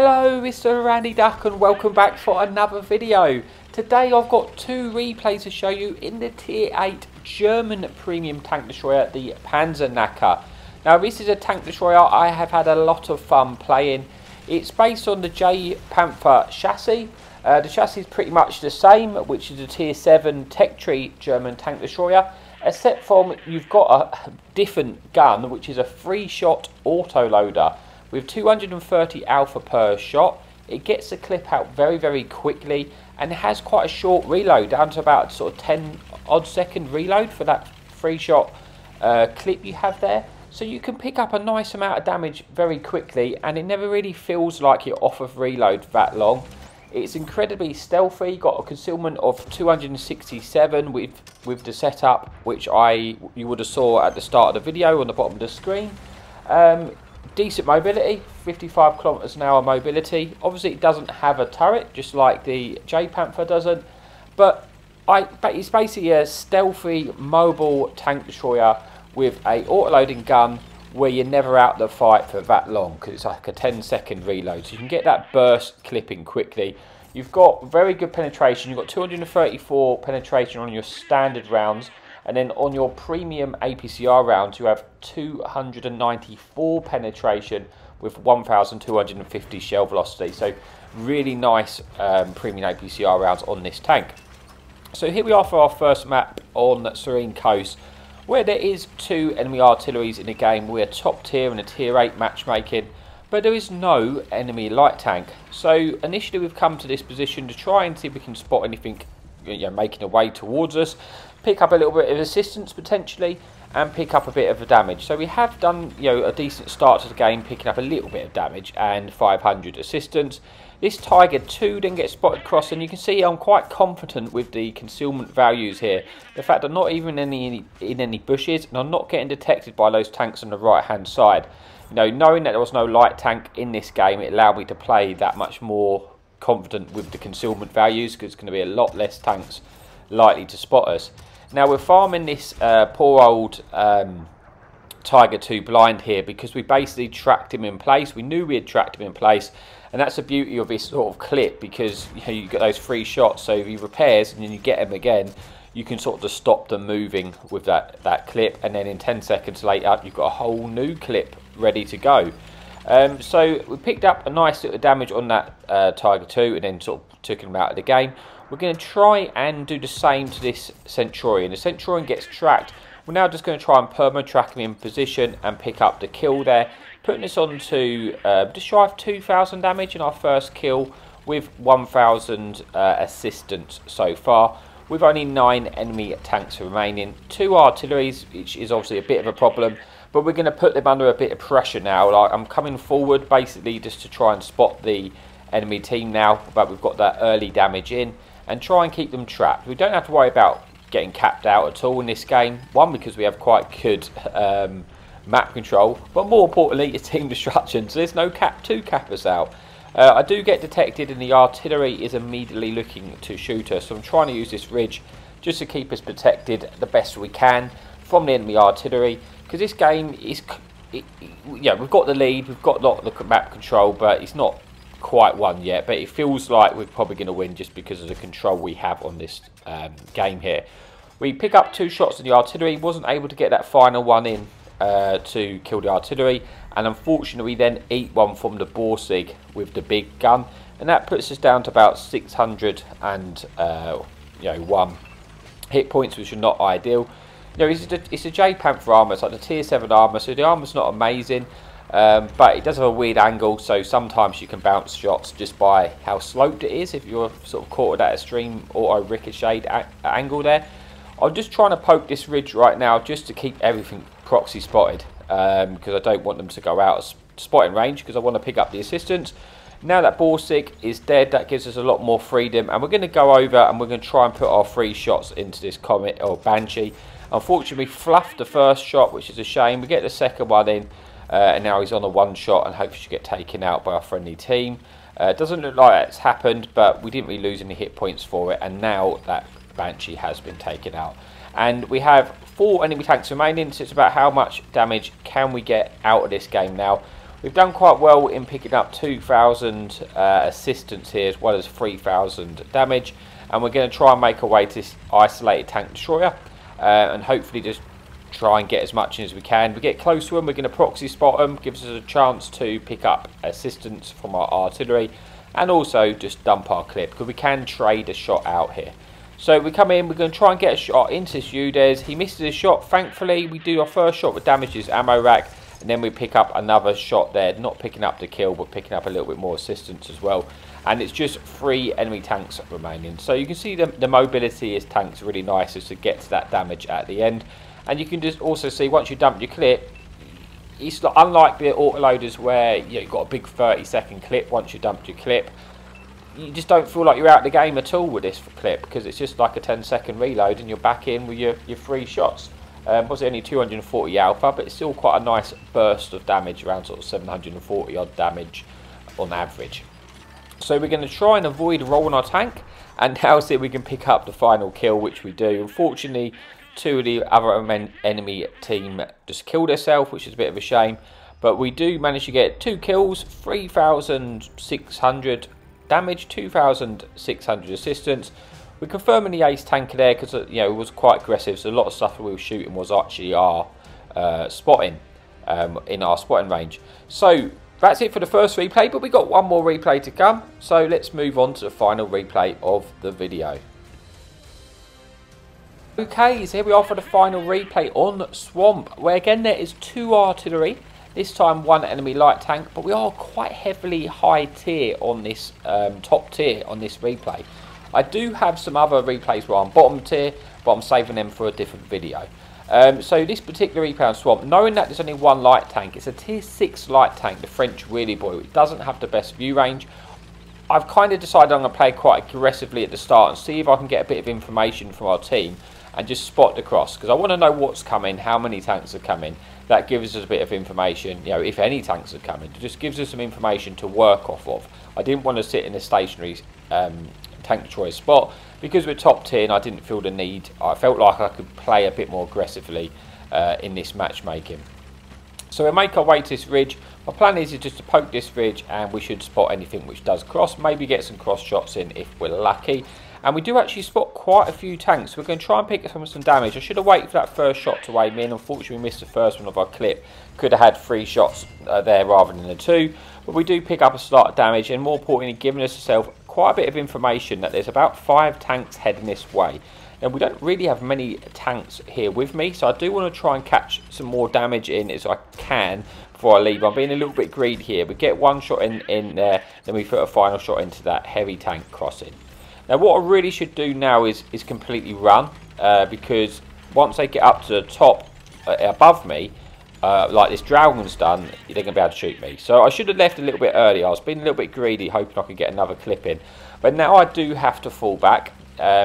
Hello, Mr. Randy Duck, and welcome back for another video. Today I've got two replays to show you in the Tier 8 German premium tank destroyer, the Panzerknacker. Now this is a tank destroyer I have had a lot of fun playing. It's based on the J Panther chassis. The chassis is pretty much the same, which is a Tier 7 Tech Tree German tank destroyer, except from you've got a different gun, which is a 3-shot autoloader with 230 alpha per shot. It gets the clip out very quickly and it has quite a short reload, down to about sort of 10 odd second reload for that 3-shot clip you have there. So you can pick up a nice amount of damage very quickly and it never really feels like you're off of reload that long. It's incredibly stealthy, got a concealment of 267 with the setup, which you would have saw at the start of the video on the bottom of the screen. Decent mobility, 55 kilometers an hour mobility. Obviously it doesn't have a turret, just like the J Panther doesn't, but it's basically a stealthy mobile tank destroyer with a autoloading gun where you're never out the fight for that long, because it's like a 10-second reload, so you can get that burst clipping quickly. You've got very good penetration. You've got 234 penetration on your standard rounds, and then on your premium APCR rounds you have 294 penetration with 1250 shell velocity. So really nice premium APCR rounds on this tank. So here we are for our first map on Serene Coast, where there is 2 enemy artilleries in the game. We're top tier in a tier 8 matchmaking, but there is no enemy light tank. So initially we've come to this position to try and see if we can spot anything making a way towards us, pick up a little bit of assistance potentially, and pick up a bit of damage. So we have done a decent start to the game, picking up a little bit of damage and 500 assistance. This Tiger 2 then gets spotted across, and you can see I'm quite confident with the concealment values here. The fact I'm not even in any bushes, and I'm not getting detected by those tanks on the right hand side. Knowing that there was no light tank in this game, it allowed me to play that much more confident with the concealment values, because it's going to be a lot less tanks likely to spot us. Now we're farming this poor old Tiger 2 blind here, because we basically tracked him in place. We knew we had tracked him in place, and that's the beauty of this sort of clip, because you get those 3 shots, so if he repairs and then you get him again, you can sort of just stop them moving with that clip, and then in 10 seconds later you've got a whole new clip ready to go. So we picked up a nice bit of damage on that Tiger 2 and then sort of took him out of the game. We're going to try and do the same to this Centurion. The Centurion gets tracked. We're now just going to try and perma-track him in position and pick up the kill there. Putting this on to just shy of 2,000 damage in our first kill with 1,000 assistance so far, with only 9 enemy tanks remaining. 2 artilleries, which is obviously a bit of a problem, but we're going to put them under a bit of pressure now. Like, I'm coming forward basically just to try and spot the enemy team now, but we've got that early damage in, and try and keep them trapped. We don't have to worry about getting capped out at all in this game. One, because we have quite good map control, but more importantly it's team destruction, so there's no cap to cap us out. I do get detected and the artillery is immediately looking to shoot us, so I'm trying to use this ridge just to keep us protected the best we can from the enemy artillery, because this game is, we've got the lead, we've got a lot of the map control, but it's not quite won yet, but it feels like we're probably going to win just because of the control we have on this game here. We pick up 2 shots in the artillery, wasn't able to get that final one in to kill the artillery, and unfortunately we then eat one from the Borsig with the big gun, and that puts us down to about 601 hit points, which are not ideal. It's a J Panther armour, it's like the tier 7 armour, so the armour's not amazing, but it does have a weird angle, so sometimes you can bounce shots just by how sloped it is if you're sort of caught at that extreme auto ricochet angle there. I'm just trying to poke this ridge right now just to keep everything proxy spotted, because I don't want them to go out of spotting range, because I want to pick up the assistance. Now that Borsig is dead, that gives us a lot more freedom, and we're going to go over and we're going to try and put our 3 shots into this Comet or Banshee. Unfortunately we fluffed the first shot, which is a shame. We get the second one in, and now he's on a 1 shot and hopefully should get taken out by our friendly team. Doesn't look like it's happened, but we didn't really lose any hit points for it, and now that Banshee has been taken out. And we have 4 enemy tanks remaining, so it's about how much damage can we get out of this game now. We've done quite well in picking up 2,000 assistance here, as well as 3,000 damage, and we're going to try and make our way to this isolated tank destroyer, and hopefully just try and get as much in as we can. We get close to them, we're going to proxy spot them, gives us a chance to pick up assistance from our artillery, and also just dump our clip, because we can trade a shot out here. So we come in, we're going to try and get a shot into this Udez. He misses a shot. Thankfully, we do our first shot with damages ammo rack, and then we pick up another shot there, not picking up the kill, but picking up a little bit more assistance as well. And it's just 3 enemy tanks remaining. So you can see the mobility of tanks really nice as to get to that damage at the end. And you can just also see, once you dump your clip, it's unlike the autoloaders where you've got a big 30-second clip once you dumped your clip. You just don't feel like you're out of the game at all with this clip, because it's just like a 10-second reload and you're back in with your 3 shots. Was only 240 alpha, but it's still quite a nice burst of damage, around sort of 740 odd damage on average. So we're going to try and avoid rolling our tank, and now see if we can pick up the final kill, which we do. Unfortunately, 2 of the other enemy team just killed herself, which is a bit of a shame, but we do manage to get 2 kills, 3,600 damage, 2,600 assistance. We're confirming the ace tanker there because it was quite aggressive, so a lot of stuff we were shooting was actually our spotting in our spotting range. So that's it for the first replay, but we got one more replay to come, so let's move on to the final replay of the video. Okay, so here we are for the final replay on Swamp, where again there is 2 artillery, this time 1 enemy light tank, but we are quite heavily high tier on this, top tier on this replay. I do have some other replays where I'm bottom tier, but I'm saving them for a different video. So this particular replay on Swamp, knowing that there's only 1 light tank, it's a tier 6 light tank, the French Wheelie Boy. It doesn't have the best view range. I've kind of decided I'm going to play quite aggressively at the start and see if I can get a bit of information from our team and just spot the cross, because I want to know what's coming, how many tanks are coming. That gives us a bit of information, if any tanks are coming. It just gives us some information to work off of. I didn't want to sit in a stationary tank destroyer spot, because we're top tier and I didn't feel the need. I felt like I could play a bit more aggressively in this matchmaking. So we make our way to this ridge. My plan is just to poke this ridge and we should spot anything which does cross, maybe get some cross shots in if we're lucky. And we do actually spot quite a few tanks. We're going to try and pick up some damage. I should have waited for that first shot to aim in. Unfortunately, we missed the first one of our clip. Could have had 3 shots there rather than the 2. But we do pick up a start of damage, and more importantly, giving us quite a bit of information that there's about 5 tanks heading this way. Now, we don't really have many tanks here with me, so I do want to try and catch some more damage in as I can before I leave. I'm being a little bit greedy here. We get 1 shot in there, then we put a final shot into that heavy tank crossing. Now, what I really should do now is completely run, because once they get up to the top above me, like this dragon's done, they're going to be able to shoot me. So I should have left a little bit earlier. I was being a little bit greedy, hoping I could get another clip in. But now I do have to fall back,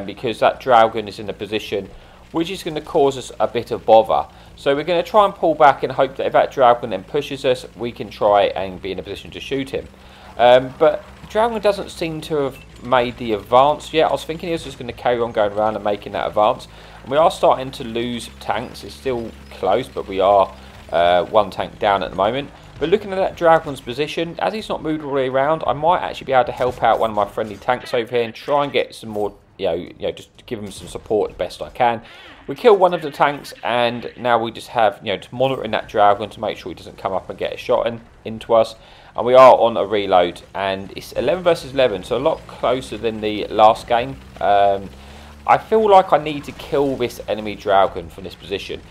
because that dragon is in a position which is going to cause us a bit of bother. So we're going to try and pull back and hope that if that dragon then pushes us, we can try and be in a position to shoot him. But dragon doesn't seem to have made the advance yet. I was thinking he was just going to carry on going around and making that advance. And we are starting to lose tanks. It's still close, but we are 1 tank down at the moment. But looking at that dragon's position, as he's not moved all the way around, I might actually be able to help out one of my friendly tanks over here and try and get some more, just to give him some support as best I can. We kill one of the tanks, and now we just have, just monitoring that dragon to make sure he doesn't come up and get a shot into us. And we are on a reload, and it's 11 versus 11, so a lot closer than the last game. I feel like I need to kill this enemy dragon from this position.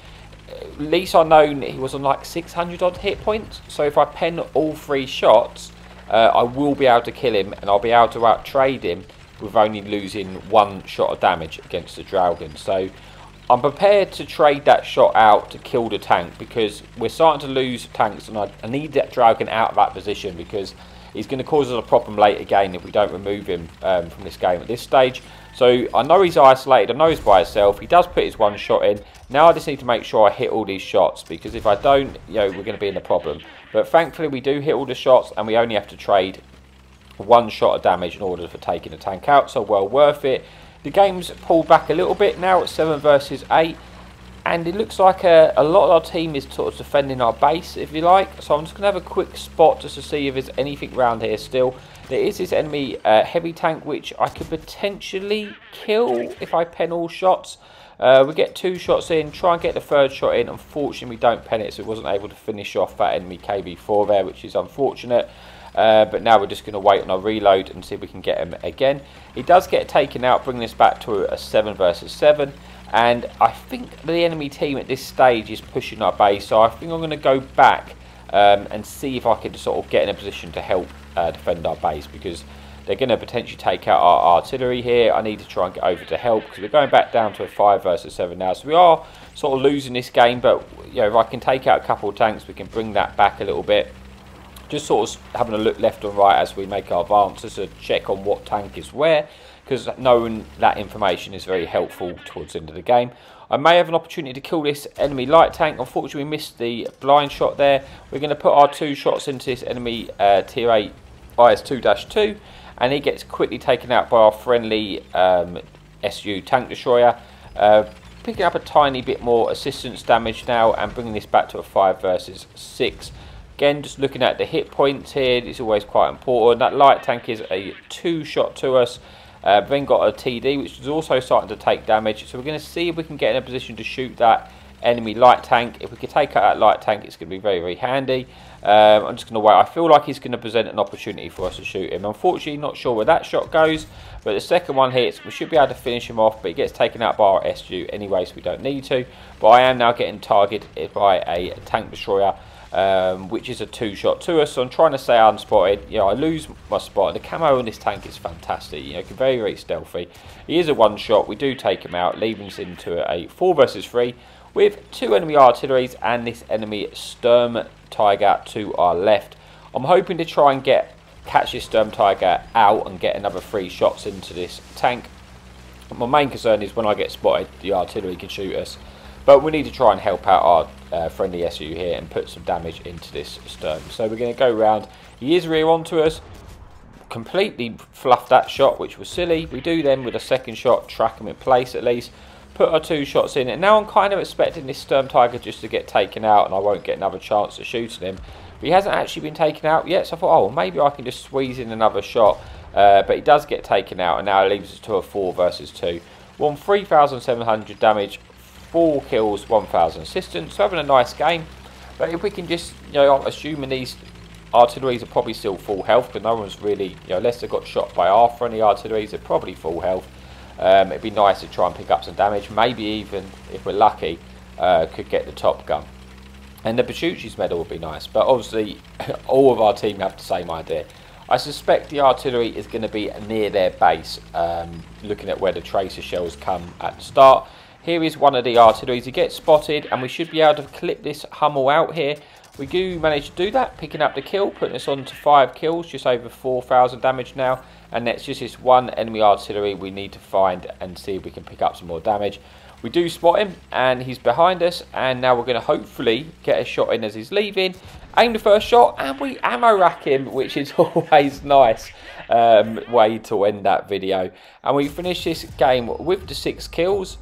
At least I know he was on like 600 odd hit points, so if I pen all 3 shots, I will be able to kill him, and I'll be able to out-trade him with only losing 1 shot of damage against the dragon. So I'm prepared to trade that shot out to kill the tank, because we're starting to lose tanks, and I need that dragon out of that position, because he's going to cause us a problem late again if we don't remove him from this game at this stage. So I know he's isolated, I know he's by himself, he does put his 1 shot in. Now I just need to make sure I hit all these shots, because if I don't, we're going to be in a problem. But thankfully we do hit all the shots, and we only have to trade 1 shot of damage in order for taking the tank out, so well worth it. The game's pulled back a little bit now at 7 versus 8. and it looks like a lot of our team is sort of defending our base, if you like. So I'm just going to have a quick spot just to see if there's anything around here still. There is this enemy heavy tank which I could potentially kill if I pen all shots. We get 2 shots in, try and get the 3rd shot in. Unfortunately we don't pen it, so it wasn't able to finish off that enemy KV4 there, which is unfortunate. But now we're just going to wait on our reload and see if we can get him again. He does get taken out, bringing us back to a 7 versus 7. And I think the enemy team at this stage is pushing our base, so I think I'm going to go back and see if I can sort of get in a position to help defend our base, because they're going to potentially take out our artillery here. I need to try and get over to help, because we're going back down to a 5 versus 7 now. So we are sort of losing this game, but you know, if I can take out a couple of tanks, we can bring that back a little bit. Just sort of having a look left and right as we make our advances to check on what tank is where, because knowing that information is very helpful towards the end of the game. I may have an opportunity to kill this enemy light tank. Unfortunately, we missed the blind shot there. We're going to put our 2 shots into this enemy tier 8 IS-2-2, and he gets quickly taken out by our friendly SU tank destroyer, picking up a tiny bit more assistance damage now and bringing this back to a 5 versus 6. Again, just looking at the hit points here, it's always quite important. That light tank is a 2 shot to us. Then got a TD, which is also starting to take damage. So we're going to see if we can get in a position to shoot that enemy light tank. If we can take out that light tank, it's going to be very, very handy. I'm just going to wait. I feel like he's going to present an opportunity for us to shoot him. Unfortunately, not sure where that shot goes, but the second one hits. We should be able to finish him off, but he gets taken out by our SU anyway, so we don't need to. But I am now getting targeted by a tank destroyer, which is a 2 shot to us. So I'm trying to stay unspotted. You know, I lose my spot. The camo on this tank is fantastic. You know, very, very stealthy. He is a 1 shot. We do take him out, leaving us into a 4 versus 3 with 2 enemy artilleries and this enemy Sturm Tiger to our left. I'm hoping to try and catch this Sturm Tiger out and get another 3 shots into this tank. My main concern is when I get spotted, the artillery can shoot us. But we need to try and help out our friendly SU here and put some damage into this Sturm. So we're going to go round. He is rear onto us. Completely fluffed that shot, which was silly. We do then with a 2nd shot track him in place at least. Put our 2 shots in. And now I'm kind of expecting this Sturm Tiger just to get taken out and I won't get another chance of shooting him. But he hasn't actually been taken out yet. So I thought, oh, well, maybe I can just squeeze in another shot. But he does get taken out and now it leaves us to a 4 versus 2. Won 3,700 damage. 4 kills, 1,000 assistance, so having a nice game. But if we can just, you know, I'm assuming these artilleries are probably still full health, because no one's really, you know, unless they got shot by our friendly artilleries, they're probably full health. It'd be nice to try and pick up some damage, maybe even, if we're lucky, could get the top gun. And the Petrucci's medal would be nice, but obviously all of our team have the same idea. I suspect the artillery is going to be near their base, looking at where the tracer shells come at the start. Here is one of the artilleries. He gets spotted and we should be able to clip this Hummel out here. We do manage to do that, picking up the kill, putting us on to 5 kills, just over 4,000 damage now. And that's just this one enemy artillery we need to find and see if we can pick up some more damage. We do spot him and he's behind us, and now we're going to hopefully get a shot in as he's leaving. Aim the first shot and we ammo rack him, which is always nice way to end that video. And we finish this game with the 6 kills.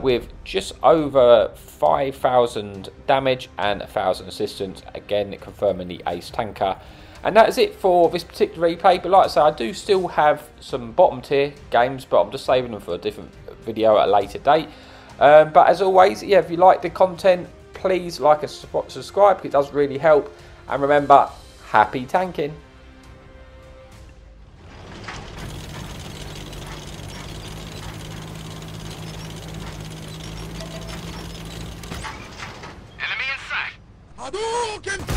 With just over 5,000 damage and 1,000 assistance, again confirming the ace tanker. And that is it for this particular replay. But like I say, I do still have some bottom tier games, but I'm just saving them for a different video at a later date. But as always, yeah, if you like the content, please like and subscribe, because it does really help. And remember, happy tanking. Hadouken!